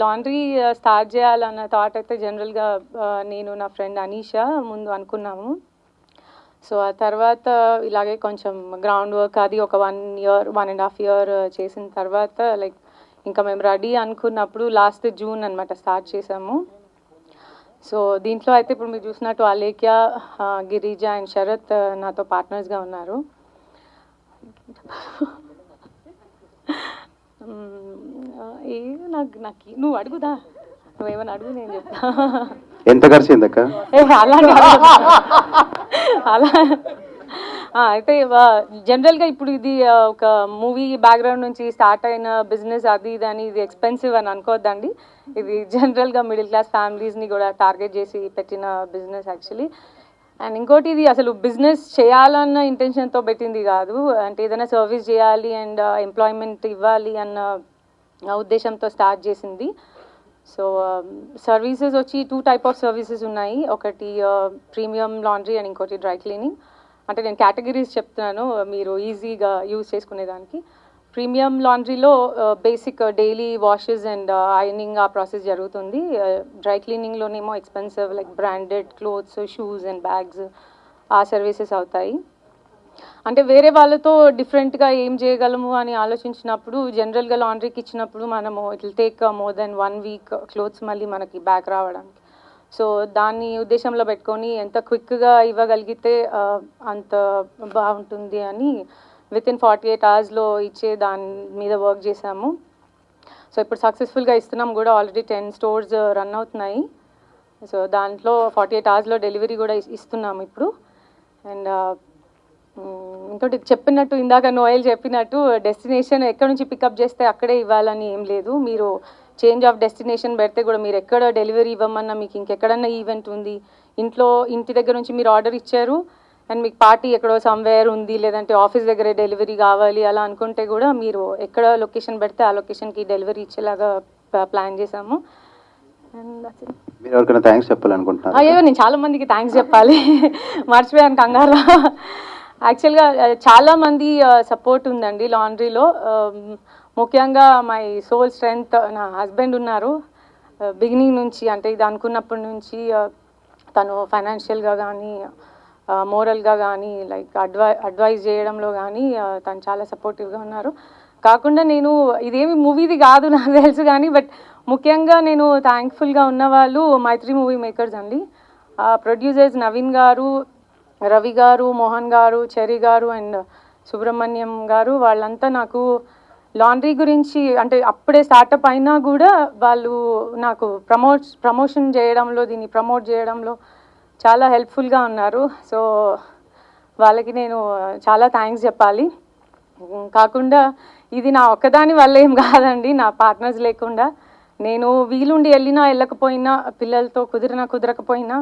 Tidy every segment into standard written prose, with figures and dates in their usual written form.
Laundry start చేయాలన్న thought అయితే జనరల్గా నేను నా ఫ్రెండ్ అనీషా ముందు అనుకున్నాము. సో ఆ తర్వాత ఇలాగే కొంచెం గ్రౌండ్ వర్క్ అది ఒక 1.5 ఇయర్ చేసిన తర్వాత లైక్ ఇంకా మేము రెడీ అనుకున్నప్పుడు లాస్ట్ జూన్ అనమాట స్టార్ట్ చేసాము. సో దీంట్లో అయితే ఇప్పుడు మీరు చూసినట్టు అలేఖ్య, గిరిజ అండ్ శరత్ నాతో పార్ట్నర్స్గా ఉన్నారు. నాకు నువ్వు అడుగుదా, నువ్వేమన్నా అడుగు, నేను చెప్తా. ఎంత ఖర్చు అయిందక్క? అలా అయితే జనరల్గా ఇప్పుడు ఇది ఒక మూవీ బ్యాక్గ్రౌండ్ నుంచి స్టార్ట్ అయిన బిజినెస్ అది ఇది అని ఇది ఎక్స్పెన్సివ్ అని అనుకోవద్దండి. ఇది జనరల్గా మిడిల్ క్లాస్ ఫ్యామిలీస్ని కూడా టార్గెట్ చేసి పెట్టిన బిజినెస్ యాక్చువల్లీ. అండ్ ఇంకోటి ఇది అసలు బిజినెస్ చేయాలన్న ఇంటెన్షన్తో పెట్టింది కాదు, అంటే ఏదైనా సర్వీస్ చేయాలి అండ్ ఎంప్లాయ్మెంట్ ఇవ్వాలి అన్న ఉద్దేశంతో స్టార్ట్ చేసింది. సో సర్వీసెస్ వచ్చి 2 టైప్ ఆఫ్ సర్వీసెస్ ఉన్నాయి. ఒకటి ప్రీమియం లాండ్రీ అండ్ ఇంకోటి డ్రై క్లీనింగ్. అంటే నేను కేటగిరీస్ చెప్తున్నాను మీరు ఈజీగా యూజ్ చేసుకునేదానికి. ప్రీమియం లాండ్రీలో basic daily washes and ironing ఆ ప్రాసెస్ జరుగుతుంది. డ్రై క్లీనింగ్లోనేమో expensive like branded clothes, shoes and bags ఆ సర్వీసెస్ అవుతాయి. అంటే వేరే వాళ్ళతో డిఫరెంట్గా ఏం చేయగలము అని ఆలోచించినప్పుడు జనరల్గా లాండ్రీకి ఇచ్చినప్పుడు మనము it will take more than 1 week clothes మళ్ళీ మనకి బ్యాక్ రావడానికి. సో దాన్ని ఉద్దేశంలో పెట్టుకొని ఎంత క్విక్గా ఇవ్వగలిగితే అంత బాగుంటుంది అని వితిన్ 48 అవర్స్లో ఇచ్చే దాని మీద వర్క్ చేసాము. సో ఇప్పుడు సక్సెస్ఫుల్గా ఇస్తున్నాం కూడా, ఆల్రెడీ 10 స్టోర్స్ రన్ అవుతున్నాయి. సో దాంట్లో 48 అవర్స్లో డెలివరీ కూడా ఇస్తున్నాము ఇప్పుడు. అండ్ ఇంకోటి చెప్పినట్టు ఇందాక నోయల్ చెప్పినట్టు డెస్టినేషన్ ఎక్కడి నుంచి పికప్ చేస్తే అక్కడే ఇవ్వాలని ఏం లేదు. మీరు చేంజ్ ఆఫ్ డెస్టినేషన్ పెడితే కూడా మీరు ఎక్కడ డెలివరీ ఇవ్వమన్నా, మీకు ఇంకెక్కడన్నా ఈవెంట్ ఉంది, ఇంటి దగ్గర నుంచి మీరు ఆర్డర్ ఇచ్చారు అండ్ మీకు పార్టీ ఎక్కడో సమ్వేర్ ఉంది, లేదంటే ఆఫీస్ దగ్గరే డెలివరీ కావాలి అలా అనుకుంటే కూడా మీరు ఎక్కడ లొకేషన్ పెడితే ఆ లొకేషన్కి డెలివరీ ఇచ్చేలాగా ప్లాన్ చేసాము. అయ్యో నేను చాలా మందికి థ్యాంక్స్ చెప్పాలి, మర్చిపోయాను కంగారు. యాక్చువల్గా చాలామంది సపోర్ట్ ఉందండి లాండ్రీలో. ముఖ్యంగా మై సోల్ స్ట్రెంగ్త్ నా హస్బెండ్ ఉన్నారు. బిగినింగ్ నుంచి అంటే ఇది అనుకున్నప్పటి నుంచి తను ఫైనాన్షియల్గా కానీ మోరల్గా కానీ లైక్ అడ్వైజ్ చేయడంలో కానీ తను చాలా సపోర్టివ్గా ఉన్నారు. కాకుండా నేను ఇదేమి మూవీది కాదు నాకు తెలుసు కానీ, బట్ ముఖ్యంగా నేను థ్యాంక్ఫుల్గా ఉన్న వాళ్ళు మైత్రి మూవీ మేకర్స్ అండి. ప్రొడ్యూసర్స్ నవీన్ గారు, రవి గారు, మోహన్ గారు, చెరి గారు అండ్ సుబ్రహ్మణ్యం గారు, వాళ్ళంతా నాకు లాండ్రీ గురించి అంటే అప్పుడే స్టార్టప్ అయినా కూడా వాళ్ళు నాకు ప్రమోషన్ చేయడంలో, దీన్ని ప్రమోట్ చేయడంలో చాలా హెల్ప్ఫుల్గా ఉన్నారు. సో వాళ్ళకి నేను చాలా థ్యాంక్స్ చెప్పాలి. కాకుండా ఇది నా ఒక్కదాని వల్ల ఏం కాదండి, నా పార్ట్నర్స్ లేకుండా నేను వీలుండి వెళ్ళినా వెళ్ళకపోయినా, పిల్లలతో కుదరకపోయినా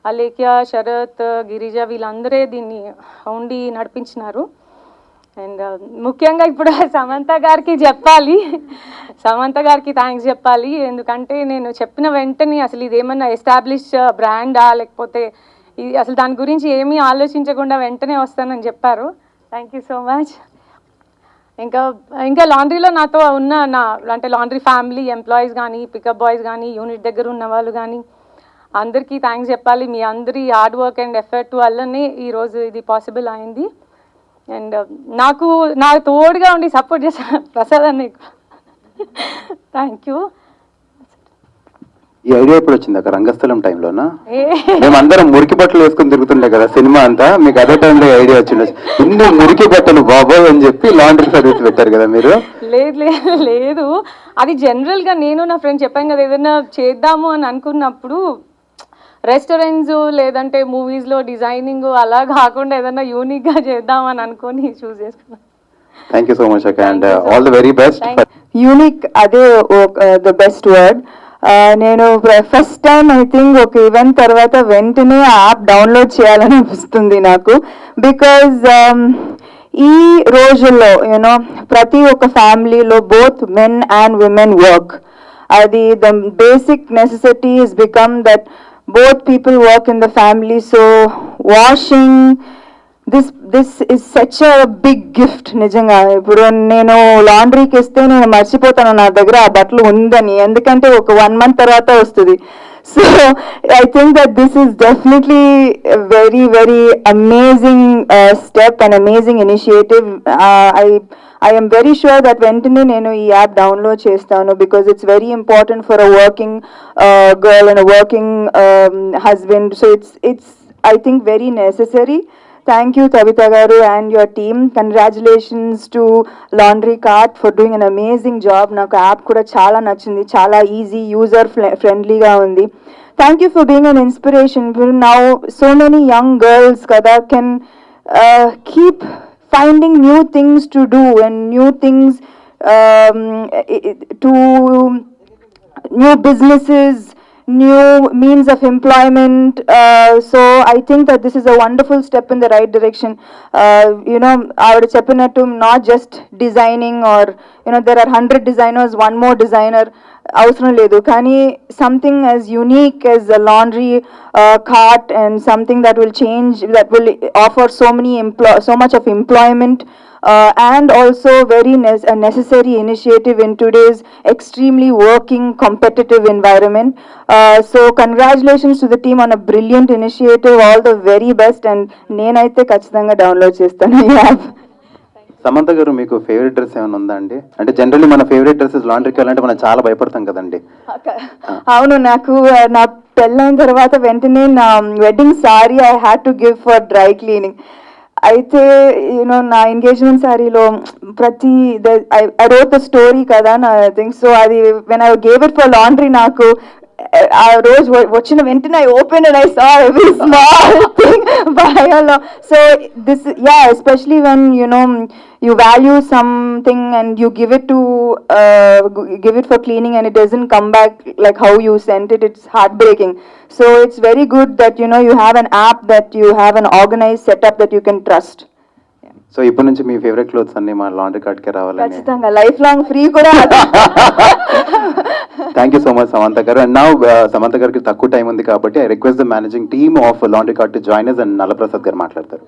అలేఖ్య, శరత్, గిరిజ వీళ్ళందరే దీన్ని ఉండి నడిపించినారు. అండ్ ముఖ్యంగా ఇప్పుడు సమంత గారికి చెప్పాలి, సమంత గారికి థ్యాంక్స్ చెప్పాలి. ఎందుకంటే నేను చెప్పిన వెంటనే అసలు ఇదేమన్నా ఎస్టాబ్లిష్ బ్రాండా లేకపోతే ఇది అసలు దాని గురించి ఏమీ ఆలోచించకుండా వెంటనే వస్తానని చెప్పారు. Thank you so much. ఇంకా లాండ్రీలో నాతో ఉన్న అంటే లాండ్రీ ఫ్యామిలీ ఎంప్లాయీస్ కానీ, పికప్ బాయ్స్ కానీ, యూనిట్ దగ్గర ఉన్న వాళ్ళు కానీ అందరికీ థ్యాంక్స్ చెప్పాలి. మీ అందరి హార్డ్ వర్క్ అండ్ ఎఫర్ట్ వల్లనే ఈరోజు ఇది పాసిబుల్ అయింది. అండ్ నాకు తోడుగా ఉండి సపోర్ట్ చేశాను ప్రసాద్ అన్నయ్య. Thank you. ఈ ఐడియా ఎప్పుడు వచ్చింది అక్కడ? రంగస్థలం టైంలోనా? మేమందరం మురికి బట్టలు వేసుకొని తిరుగుతుండే కదా సినిమా అంతా, మీకు అదే టైంలో ఐడియా వచ్చింది. ఇన్ని మురికి బట్టలు బాబోయ్ అని చెప్పి లాండ్రీ సర్వీస్ పెట్టారు కదా మీరు? లేదు, అది జనరల్గా నేను నా ఫ్రెండ్ చెప్పాను కదా, ఏదైనా చేద్దాము అని అనుకున్నప్పుడు రెస్టారెంట్స్ లేదంటే మూవీస్లో డిజైనింగ్ అలా కాకుండా ఏదైనా యూనిక్గా చేద్దామని అనుకొని చూస్ చేసుకున్నాను. థ్యాంక్ యూ సో మచ్ అక్క, and all the very best. Unique అదే ద బెస్ట్ వర్డ్. నేను ఫస్ట్ టైం ఐ థింక్ ఒక ఈవెంట్ తర్వాత వెంటనే యాప్ డౌన్లోడ్ చేయాలని అనిపిస్తుంది నాకు. బికాజ్ ఈ రోజుల్లో యూనో ప్రతి ఒక్క ఫ్యామిలీలో both men and women work. అది the basic necessity is become that both people work in the family, so washing, this is such a big gift నిజంగా. ఇప్పుడు నేను లాండ్రీకి ఇస్తే నేను మర్చిపోతాను నా దగ్గర ఆ బట్టలు ఉందని, ఎందుకంటే ఒక 1 month తర్వాత వస్తుంది. So I think that this is definitely very very amazing step and amazing initiative. I am very sure that వెంటనే నేను ఈ యాప్ డౌన్లోడ్ చేస్తాను, because it's very important for a working girl and a working husband. So it's I think very necessary. Thank you Tabitha garu and your team. Congratulations to Laundry Cart for doing an amazing job. Naku app kuda chaala nachindi, chaala easy, user friendly ga undi. Thank you for being an inspiration. Now so many young girls kada can keep finding new things to do and new things to new businesses, new means of employment. So I think that this is a wonderful step in the right direction. You know, I would cheppinattu, not just designing, or you know, there are 100 designers, one more designer అవసరం లేదు, కానీ something as unique as a laundry cart, and something that will change, that will offer so much of employment, and also very a necessary initiative in today's extremely working competitive environment. So congratulations to the team on a brilliant initiative. All the very best, and నేనైతే ఖచ్చితంగా download చేస్తాను ఈ app. Samantha గారు, మీకు favourite dress ఏమైనా ఉందా అండి? అంటే జనరల్లీ మన ఫేవరెట్ డ్రెస్సెస్ లాండ్రీకి వెళ్ళాలంటే మనం చాలా భయపడతాం కదండి. అవును, నాకు నా పెళ్ళైన తర్వాత వెంటనే నా wedding sari I had to give for dry cleaning. అయితే యూనో నా ఎంగేజ్మెంట్ సారీలో ప్రతి ఐ రోట్ ద స్టోరీ కదా నా థింగ్. సో అది when I gave it for laundry, నాకు ఆ రోజు వచ్చిన వెంటనే I open and I saw every small thing బయలో. So this especially when you know you value something and you give it for cleaning and it doesn't come back like how you sent it, it's heartbreaking. So it's very good that you know you have an app, that you have an organized setup that you can trust. So ఇప్పటి నుంచి మీ favourite clothes అన్ని మా laundry కార్ట్కే రావాలని ఖచ్చితంగా life long free కూడా. Thank you so much Samantha గారు. And now Samantha గారికి తక్కువ టైం ఉంది కాబట్టి I request the managing team of laundry cart to join us, and Nallaprasad గారు మాట్లాడతారు.